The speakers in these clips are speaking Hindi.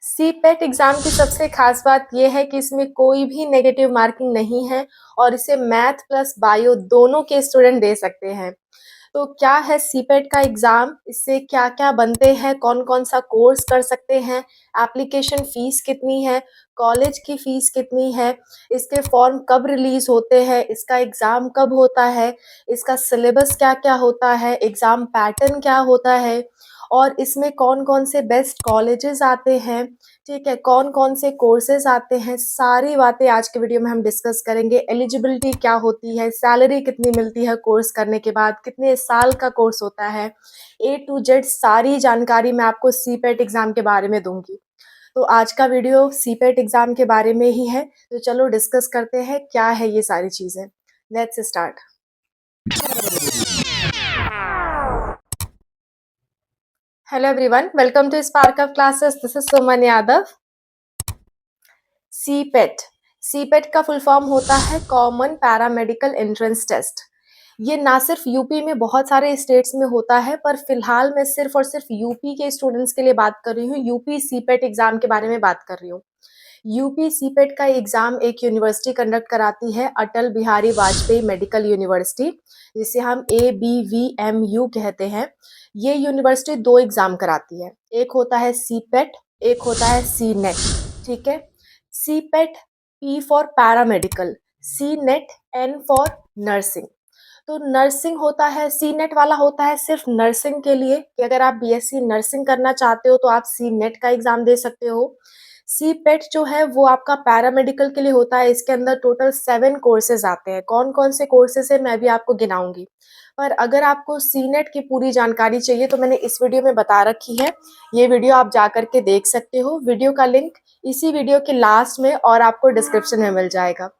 सीपेट एग्ज़ाम की सबसे ख़ास बात ये है कि इसमें कोई भी नेगेटिव मार्किंग नहीं है और इसे मैथ प्लस बायो दोनों के स्टूडेंट दे सकते हैं। तो क्या है सीपेट का एग्ज़ाम, इससे क्या-क्या बनते हैं, कौन-कौन सा कोर्स कर सकते हैं, एप्लीकेशन फ़ीस कितनी है, कॉलेज की फ़ीस कितनी है, इसके फॉर्म कब रिलीज़ होते हैं, इसका एग्ज़ाम कब होता है, इसका सिलेबस क्या-क्या होता है, एग्ज़ाम पैटर्न क्या होता है और इसमें कौन-कौन से बेस्ट कॉलेजेस आते हैं, ठीक है? कौन-कौन से कोर्सेज़ आते हैं, सारी बातें आज के वीडियो में हम डिस्कस करेंगे। एलिजिबिलिटी क्या होती है, सैलरी कितनी मिलती है कोर्स करने के बाद, कितने साल का कोर्स होता है, ए टू जेड सारी जानकारी मैं आपको सीपेट एग्ज़ाम के बारे में दूँगी। तो आज का वीडियो सीपेट एग्ज़ाम के बारे में ही है, तो चलो डिस्कस करते हैं क्या है ये सारी चीज़ें। Let's start. Hello everyone, welcome to spark of classes. This is Suman Yadav. CPET CPET का फुल फॉर्म होता है कॉमन पैरामेडिकल एंट्रेंस टेस्ट। ये ना सिर्फ यूपी में, बहुत सारे स्टेट्स में होता है, पर फिलहाल मैं सिर्फ और सिर्फ यूपी के स्टूडेंट्स के लिए बात कर रही हूँ। यूपी सीपेट एग्जाम के बारे में बात कर रही हूँ। यूपी सीपेट का एग्जाम एक यूनिवर्सिटी कंडक्ट कराती है, अटल बिहारी वाजपेयी मेडिकल यूनिवर्सिटी, जिसे हम ABVMU कहते हैं। ये यूनिवर्सिटी दो एग्जाम कराती है, एक होता है सीपेट, एक होता है सी नेट। ठीक है। CPET P for paramedical, CNET N for nursing. तो नर्सिंग होता है, सी नेट वाला होता है सिर्फ नर्सिंग के लिए कि अगर आप BSc नर्सिंग करना चाहते हो तो आप सी नेट का एग्जाम दे सकते हो। सी पेट जो है वो आपका पैरामेडिकल के लिए होता है। इसके अंदर टोटल 7 कोर्सेज आते हैं। कौन कौन से कोर्सेज है मैं भी आपको गिनाऊंगी, पर अगर आपको सी नेट की पूरी जानकारी चाहिए तो मैंने इस वीडियो में बता रखी है। ये वीडियो आप जा करके देख सकते हो। वीडियो का लिंक इसी वीडियो के लास्ट में और आपको डिस्क्रिप्शन में मिल जाएगा।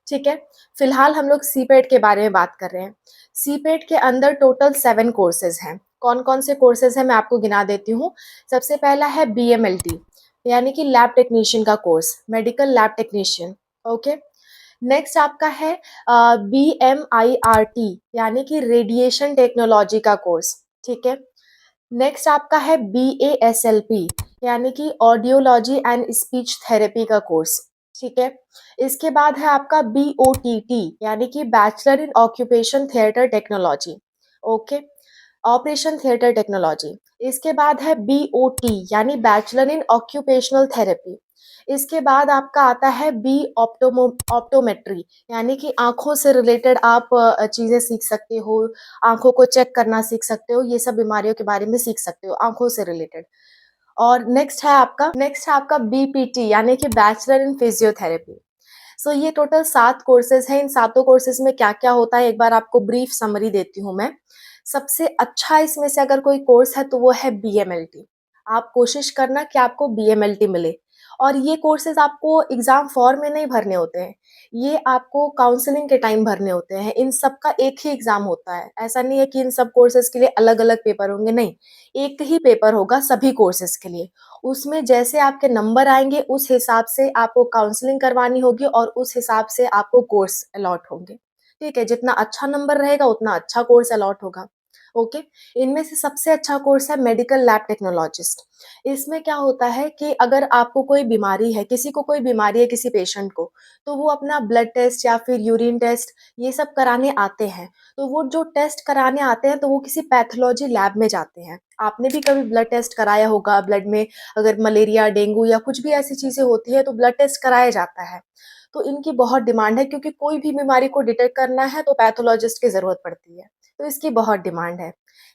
ठीक है। फिलहाल हम लोग सीपेट के बारे में बात कर रहे हैं। सीपेट के अंदर टोटल 7 कोर्सेज हैं। कौन कौन से कोर्सेज हैं मैं आपको गिना देती हूँ। सबसे पहला है BMLT, यानी कि लैब टेक्नीशियन का course, medical lab technician. Okay. Next आपका है BMIRT, यानी कि रेडिएशन टेक्नोलॉजी का कोर्स। ठीक है। नेक्स्ट आपका है BASLP, यानी कि ऑडियोलॉजी एंड स्पीच थेरेपी का कोर्स। ठीक है। इसके बाद है आपका BOTT, यानी कि bachelor in occupation theatre technology. Okay. Operation theatre technology. इसके बाद है BOT, यानी बैचलर इन ऑक्यूपेशनल थेरेपी। इसके बाद आपका आता है ऑप्टोमेट्री, यानी कि आंखों से रिलेटेड आप चीजें सीख सकते हो, आंखों को चेक करना सीख सकते हो, ये सब बीमारियों के बारे में सीख सकते हो आंखों से रिलेटेड। और नेक्स्ट है आपका BPT, यानी कि बैचलर इन फिजियोथेरेपी। सो ये टोटल 7 कोर्सेज हैं। इन सातों कोर्सेज में क्या क्या होता है एक बार आपको ब्रीफ समरी देती हूँ मैं। सबसे अच्छा इसमें से अगर कोई कोर्स है तो वो है BMLT। आप कोशिश करना कि आपको BMLT मिले। और ये कोर्सेज आपको एग्जाम फॉर्म में नहीं भरने होते हैं, ये आपको काउंसलिंग के टाइम भरने होते हैं। इन सब का एक ही एग्जाम होता है, ऐसा नहीं है कि इन सब कोर्सेज के लिए अलग अलग पेपर होंगे, नहीं, एक ही पेपर होगा सभी कोर्सेज के लिए। उसमें जैसे आपके नंबर आएंगे उस हिसाब से आपको काउंसलिंग करवानी होगी और उस हिसाब से आपको कोर्स अलॉट होंगे। ठीक है। जितना अच्छा नंबर रहेगा उतना अच्छा कोर्स अलॉट होगा। ओके। इनमें से सबसे अच्छा कोर्स है मेडिकल लैब टेक्नोलॉजिस्ट। इसमें क्या होता है कि अगर आपको कोई बीमारी है, किसी को कोई बीमारी है, किसी पेशेंट को, तो वो अपना ब्लड टेस्ट या फिर यूरिन टेस्ट ये सब कराने आते हैं। तो वो जो टेस्ट कराने आते हैं तो वो किसी पैथोलॉजी लैब में जाते हैं। आपने भी कभी ब्लड टेस्ट कराया होगा, ब्लड में अगर मलेरिया, डेंगू या कुछ भी ऐसी चीजें होती है तो ब्लड टेस्ट कराया जाता है। तो इनकी बहुत डिमांड है, क्योंकि कोई भी बीमारी को डिटेक्ट करना है तो पैथोलॉजिस्ट की जरूरत पड़ती है। तो इसकी बहुत डिमांड है।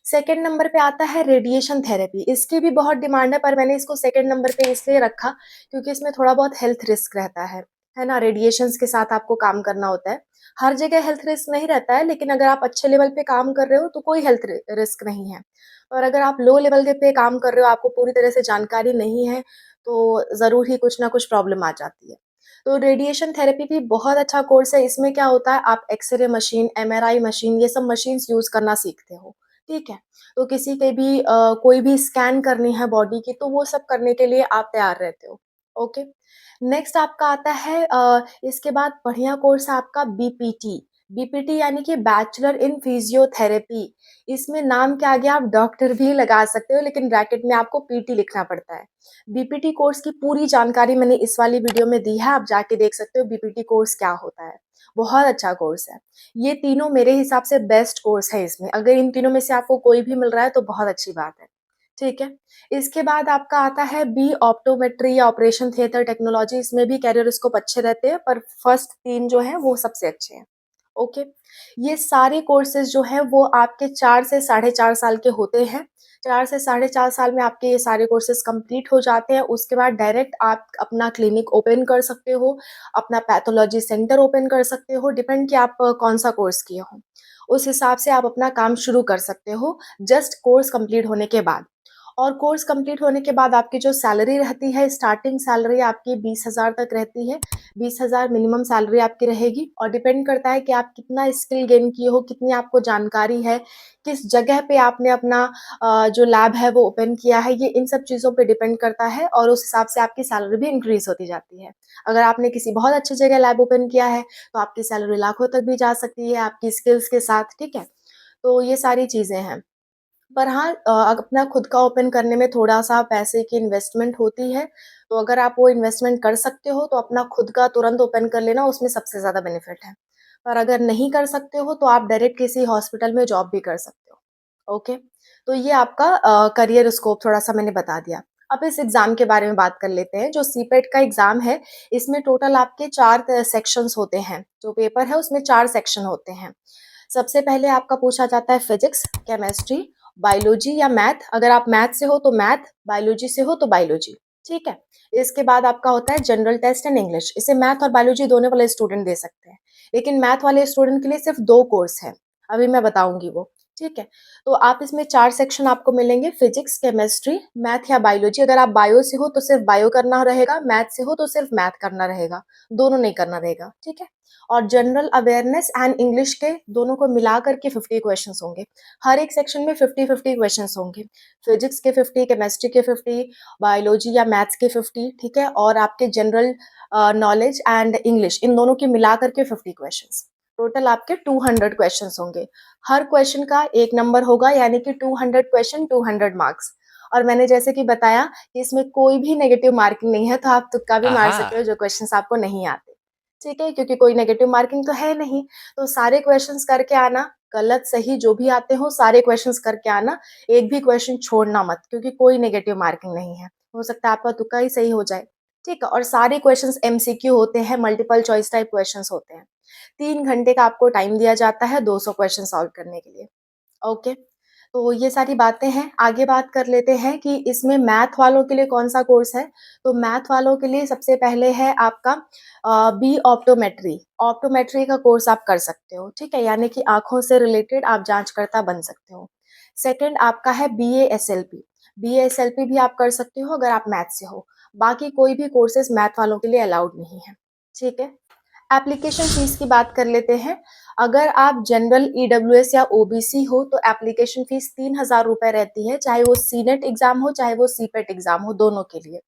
सेकंड नंबर पे आता है रेडिएशन थेरेपी। इसकी भी बहुत डिमांड है, पर मैंने इसको सेकंड नंबर पे इसलिए रखा क्योंकि इसमें थोड़ा बहुत हेल्थ रिस्क रहता है ना। रेडिएशंस के साथ आपको काम करना होता है। हर जगह हेल्थ रिस्क नहीं रहता है, लेकिन अगर आप अच्छे लेवल पे काम कर रहे हो तो कोई हेल्थ रिस्क नहीं है। और अगर आप लो लेवल के पे काम कर रहे हो, आपको पूरी तरह से जानकारी नहीं है, तो ज़रूर ही कुछ ना कुछ प्रॉब्लम आ जाती है। तो रेडिएशन थेरेपी भी बहुत अच्छा कोर्स है। इसमें क्या होता है, आप एक्सरे मशीन, MRI मशीन, ये सब मशीन्स यूज़ करना सीखते हो। ठीक है। तो किसी के भी कोई भी स्कैन करनी है बॉडी की तो वो सब करने के लिए आप तैयार रहते हो। ओके। नेक्स्ट आपका आता है इसके बाद बढ़िया कोर्स है आपका BPT, बीपीटी यानी कि बैचलर इन फिजियोथेरेपी। इसमें नाम के आगे आप डॉक्टर भी लगा सकते हो, लेकिन ब्रैकेट में आपको पीटी लिखना पड़ता है। बीपीटी कोर्स की पूरी जानकारी मैंने इस वाली वीडियो में दी है, आप जाके देख सकते हो बीपीटी कोर्स क्या होता है। बहुत अच्छा कोर्स है। ये तीनों मेरे हिसाब से बेस्ट कोर्स है इसमें। अगर इन तीनों में से आपको कोई भी मिल रहा है तो बहुत अच्छी बात है। ठीक है। इसके बाद आपका आता है बी ऑप्टोमेट्री या ऑपरेशन थिएटर टेक्नोलॉजी। इसमें भी कैरियर स्कोप अच्छे रहते हैं, पर फर्स्ट 3 जो हैं वो सबसे अच्छे हैं। ओके। ये सारे कोर्सेज़ जो हैं वो आपके 4 से साढ़े 4 साल के होते हैं। 4 से साढ़े 4 साल में आपके ये सारे कोर्सेज़ कंप्लीट हो जाते हैं। उसके बाद डायरेक्ट आप अपना क्लिनिक ओपन कर सकते हो, अपना पैथोलॉजी सेंटर ओपन कर सकते हो, डिपेंड कि आप कौन-सा कोर्स किए हो। उस हिसाब से आप अपना काम शुरू कर सकते हो, जस्ट कोर्स कंप्लीट होने के बाद। और कोर्स कंप्लीट होने के बाद आपकी जो सैलरी रहती है, स्टार्टिंग सैलरी आपकी 20,000 तक रहती है। 20,000 मिनिमम सैलरी आपकी रहेगी और डिपेंड करता है कि आप कितना स्किल गेन किए हो, कितनी आपको जानकारी है, किस जगह पे आपने अपना जो लैब है वो ओपन किया है, ये इन सब चीज़ों पे डिपेंड करता है और उस हिसाब से आपकी सैलरी भी इंक्रीज़ होती जाती है। अगर आपने किसी बहुत अच्छी जगह लैब ओपन किया है, तो आपकी सैलरी लाखों तक भी जा सकती है आपकी स्किल्स के साथ, ठीक है? तो ये सारी चीज़ें हैं। पर हाँ, अपना खुद का ओपन करने में थोड़ा-सा पैसे की इन्वेस्टमेंट होती है, तो अगर आप वो इन्वेस्टमेंट कर सकते हो, तो अपना खुद का तुरंत ओपन कर लेना, उसमें सबसे ज़्यादा बेनिफिट है। पर अगर नहीं कर सकते हो, तो आप डायरेक्ट किसी हॉस्पिटल में जॉब भी कर सकते हो। ओके? तो ये आपका करियर स्कोप थोड़ा-सा मैंने बता दिया। अब इस एग्ज़ाम के बारे में बात कर लेते हैं। जो सीपेट का एग्ज़ाम है, इसमें टोटल आपके 4 सेक्शंस होते हैं। जो पेपर है, उसमें 4 सेक्शन होते हैं। सबसे पहले आपका पूछा जाता है फिजिक्स, केमिस्ट्री, बायोलॉजी या मैथ। अगर आप मैथ से हो तो मैथ, बायोलॉजी से हो तो बायोलॉजी, ठीक है? इसके बाद आपका होता है जनरल टेस्ट एंड इंग्लिश। इसे मैथ और बायोलॉजी दोनों वाले स्टूडेंट दे सकते हैं, लेकिन मैथ वाले स्टूडेंट के लिए सिर्फ 2 कोर्स हैं, अभी मैं बताऊँगी वो, ठीक है? तो आप इसमें 4 सेक्शन आपको मिलेंगे, फिजिक्स, केमिस्ट्री, मैथ या बायोलॉजी। अगर आप बायो से हो तो सिर्फ बायो करना रहेगा, मैथ से हो तो सिर्फ मैथ करना रहेगा, दोनों नहीं करना रहेगा, ठीक है? और जनरल अवेयरनेस एंड इंग्लिश के दोनों को मिला करके 50 क्वेश्चंस होंगे। हर एक सेक्शन में 50-50 क्वेश्चंस होंगे। फिजिक्स के 50, केमिस्ट्री के 50, बायोलॉजी या मैथ्स के 50, ठीक है? और आपके general knowledge and English in दोनों की मिला करके 50 क्वेश्चंस। टोटल आपके 200 क्वेश्चंस होंगे। हर क्वेश्चन का 1 नंबर होगा, यानी कि 200 क्वेश्चन 200 मार्क्स। और मैंने जैसे कि बताया कि इसमें कोई भी नेगेटिव मार्किंग नहीं है, तो आप तुक्का भी मार सकते हो Aha. जो क्वेश्चंस आपको नहीं आते। ठीक है? क्योंकि कोई नेगेटिव मार्किंग तो है नहीं, तो सारे क्वेश्चंस करके आना, गलत सही जो भी आते हो सारे क्वेश्चंस करके आना, एक भी क्वेश्चन छोड़ना मत, क्योंकि कोई नेगेटिव मार्किंग नहीं है। हो सकता है आपका तुक्का ही सही हो जाए, ठीक है? और सारे क्वेश्चंस एमसीक्यू होते हैं, मल्टीपल चॉइस टाइप क्वेश्चंस होते हैं। 3 घंटे का आपको टाइम दिया जाता है 200 क्वेश्चन सॉल्व करने के लिए। ओके। तो ये सारी बातें हैं। आगे बात कर लेते हैं कि इसमें मैथ वालों के लिए कौन-सा कोर्स है। तो मैथ वालों के लिए सबसे पहले है आपका बी ऑप्टोमेट्री। ऑप्टोमेट्री का कोर्स आप कर सकते हो, ठीक है? यानी कि आँखों से रिलेटेड आप जाँचकर्ता बन सकते हो। सेकंड आपका है बीएएसएलपी। बीएएसएलपी भी आप कर सकते हो अगर आप मैथ से हो। बाकी कोई भी कोर्सेज़ मैथ वालों के लिए अलाउड नहीं है, ठीक है? एप्लीकेशन फ़ीस की बात कर लेते हैं। अगर आप जनरल ईडब्ल्यूएस या ओबीसी हो तो एप्लीकेशन फ़ीस 3,000 रुपए रहती है, चाहे वो सीनेट एग्ज़ाम हो, चाहे वो सीपेट एग्ज़ाम हो, दोनों के लिए।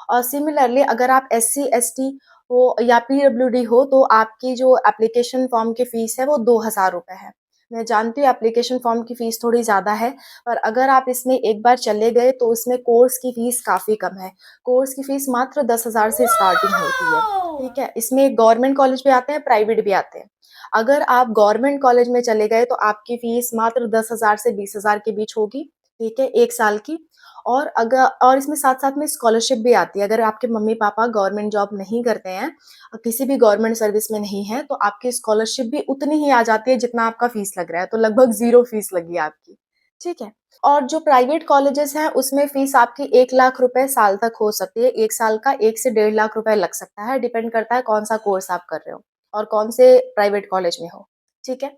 और सिमिलरली अगर आप एससी-एसटी हो या पीडब्ल्यूडी हो तो आपकी जो एप्लीकेशन फ़ॉर्म की फ़ीस है वो 2,000 रुपए है। मैं जानती हूँ एप्लीकेशन फ़ॉर्म की फ़ीस थोड़ी ज़्यादा है, पर अगर आप इसमें एक बार चले गए तो इसमें कोर्स की फ़ीस काफ़ी कम है। कोर्स की फ़ीस मात्र 10,000 से स्टार्टिंग होती है, ठीक है? इसमें गवर्नमेंट कॉलेज भी आते हैं, प्राइवेट भी आते हैं। अगर आप गवर्नमेंट कॉलेज में चले गए तो आपकी फ़ीस मात्र 10,000 से 20,000 के बीच होगी, ठीक है? 1 साल की। और इसमें साथ-साथ में स्कॉलरशिप भी आती है। अगर आपके मम्मी-पापा गवर्नमेंट जॉब नहीं करते हैं, किसी भी गवर्नमेंट सर्विस में नहीं है, तो आपकी स्कॉलरशिप भी उतनी ही आ जाती है जितना आपका फीस लग रहा है, तो लगभग ज़ीरो फीस लगी आपकी, ठीक है? और जो प्राइवेट कॉलेजेस हैं, उसमें फीस आपकी 1 लाख रुपए साल तक हो सकती है। 1 साल का 1 से 1.5 लाख रुपए लग सकता है, डिपेंड करता है कौन-सा कोर्स आप कर रहे हो और कौन से प्राइवेट कॉलेज में हो, ठीक है?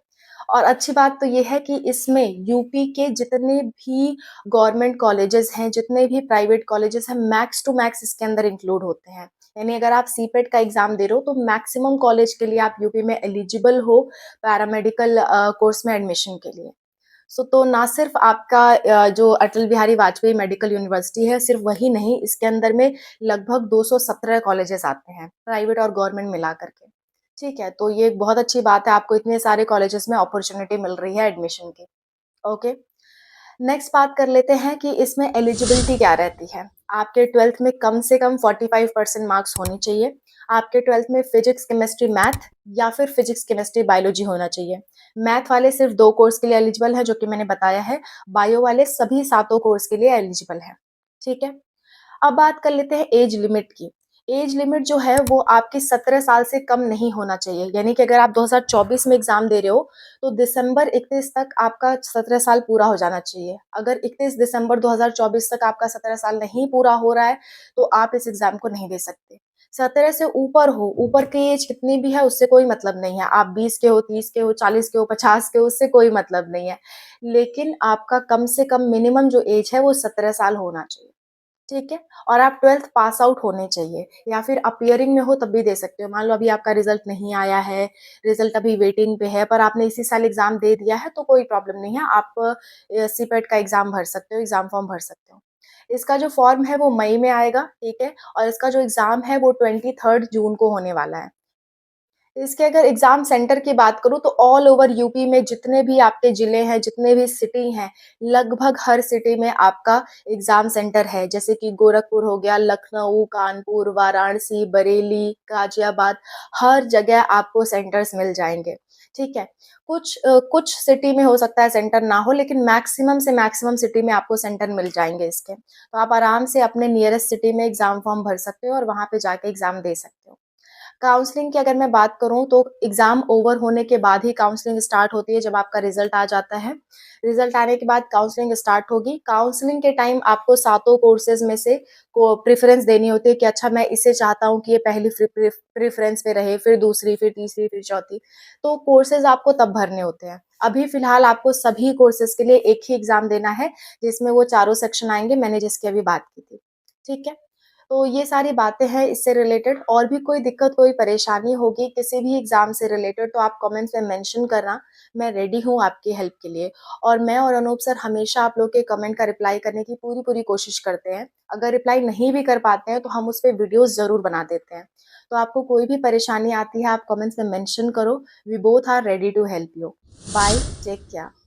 और अच्छी बात तो ये है कि इसमें यूपी के जितने भी गवर्नमेंट कॉलेजेस हैं, जितने भी प्राइवेट कॉलेजेस हैं, मैक्स टू मैक्स इसके अंदर इंक्लूड होते हैं। यानी अगर आप सीपेट का एग्ज़ाम दे रहे हो, तो मैक्सिमम कॉलेज के लिए आप यूपी में एलिजिबल हो पैरामेडिकल कोर्स में एडमिशन के लिए। सो तो ना सिर्फ़ आपका जो अटल बिहारी वाजपेयी मेडिकल यूनिवर्सिटी है, सिर्फ़ वही नहीं, इसके अंदर में लगभग 217 कॉलेजेस आते हैं, प्राइवेट और गवर्नमेंट मिला कर के। ठीक है, तो ये एक बहुत अच्छी बात है, आपको इतने सारे कॉलेजेस में अपॉर्च्युनिटी मिल रही है एडमिशन की। ओके, नेक्स्ट बात कर लेते हैं कि इसमें एलिजिबिलिटी क्या रहती है। आपके 12th में कम से कम 45% मार्क्स होनी चाहिए। आपके 12th में फिजिक्स, केमिस्ट्री, मैथ या फिर फिजिक्स, केमिस्ट्री, बायोलॉजी होना चाहिए। मैथ वाले सिर्फ 2 कोर्स के लिए एलिजिबल है, जो कि मैंने बताया है। बायो वाले सभी सातों कोर्स के लिए एलिजिबल है। ठीक है? अब बात कर लेते हैं एज लिमिट की। एज लिमिट जो है वो आपकी 17 साल से कम नहीं होना चाहिए। यानी कि अगर आप 2024 में एग्ज़ाम दे रहे हो, तो दिसंबर 31 तक आपका 17 साल पूरा हो जाना चाहिए। अगर 31 दिसंबर 2024 तक आपका 17 साल नहीं पूरा हो रहा है, तो आप इस एग्ज़ाम को नहीं दे सकते। 17 से ऊपर हो, ऊपर की एज कितनी भी है उससे कोई मतलब नहीं है। आप 20 के हो, 30 के हो, 40 के हो, 50 के हो, उससे कोई मतलब नहीं है। लेकिन आपका कम से कम मिनिमम जो एज है वो 17 साल होना चाहिए। ठीक है? और आप 12th पास आउट होने चाहिए या फिर अपीयरिंग में हो तब भी दे सकते हो। मान लो अभी आपका रिज़ल्ट नहीं आया है, रिज़ल्ट अभी वेटिंग पे है, पर आपने इसी साल एग्ज़ाम दे दिया है तो कोई प्रॉब्लम नहीं है। आप सीपेट का एग्ज़ाम भर सकते हो, एग्ज़ाम फॉर्म भर सकते हो। इसका जो फॉर्म है वो मई में आएगा, ठीक है? और इसका जो एग्ज़ाम है वो 23 जून को होने वाला है। इसके अगर एग्ज़ाम सेंटर की बात करूँ तो ऑल ओवर यूपी में जितने भी आपके ज़िले हैं, जितने भी सिटी हैं, लगभग हर सिटी में आपका एग्ज़ाम सेंटर है। जैसे कि गोरखपुर हो गया, लखनऊ, कानपुर, वाराणसी, बरेली, गाज़ियाबाद, हर जगह आपको सेंटर्स मिल जाएँगे, ठीक है? कुछ सिटी में हो सकता है सेंटर ना हो, लेकिन मैक्सिमम से मैक्सिमम सिटी में आपको सेंटर मिल जाएँगे इसके। तो आप आराम से अपने नियरेस्ट सिटी में एग्ज़ाम फॉर्म भर सकते हो और वहाँ पे जाके एग्ज़ाम दे सकते हो। काउंसलिंग की अगर मैं बात करूँ तो एग्ज़ाम ओवर होने के बाद ही काउंसलिंग स्टार्ट होती है जब आपका रिज़ल्ट आ जाता है। रिज़ल्ट आने के बाद काउंसलिंग स्टार्ट होगी। काउंसलिंग के टाइम आपको सातों कोर्सेज़ में से को प्रेफ़रेंस देनी होती है कि अच्छा मैं इसे चाहता हूँ कि ये पहली प्रेफ़रेंस पे रहे, फिर दूसरी, फिर तीसरी, फिर चौथी। तो कोर्सेज़ आपको तब भरने होते हैं। अभी फ़िलहाल आपको सभी कोर्सेज़ के लिए एक ही एग्ज़ाम देना है, जिसमें वो चारों सेक्शन आएँगे, मैंने जिसकी अभी बात की थी। ठीक है? तो ये सारी बातें हैं इससे रिलेटेड। और भी कोई दिक्कत, कोई परेशानी होगी किसी भी एग्ज़ाम से रिलेटेड तो आप कमेंट्स में मेंशन करना, मैं रेडी हूँ आपकी हेल्प के लिए। और मैं और अनूप सर हमेशा आप लोग के कमेंट का रिप्लाई करने की पूरी-पूरी कोशिश करते हैं। अगर रिप्लाई नहीं भी कर पाते हैं तो हम उस पे वीडियोज़ ज़रूर बना देते हैं। तो आपको कोई भी परेशानी आती है आप कमेंट्स में मेंशन करो। We both are ready to help you. Bye, take care.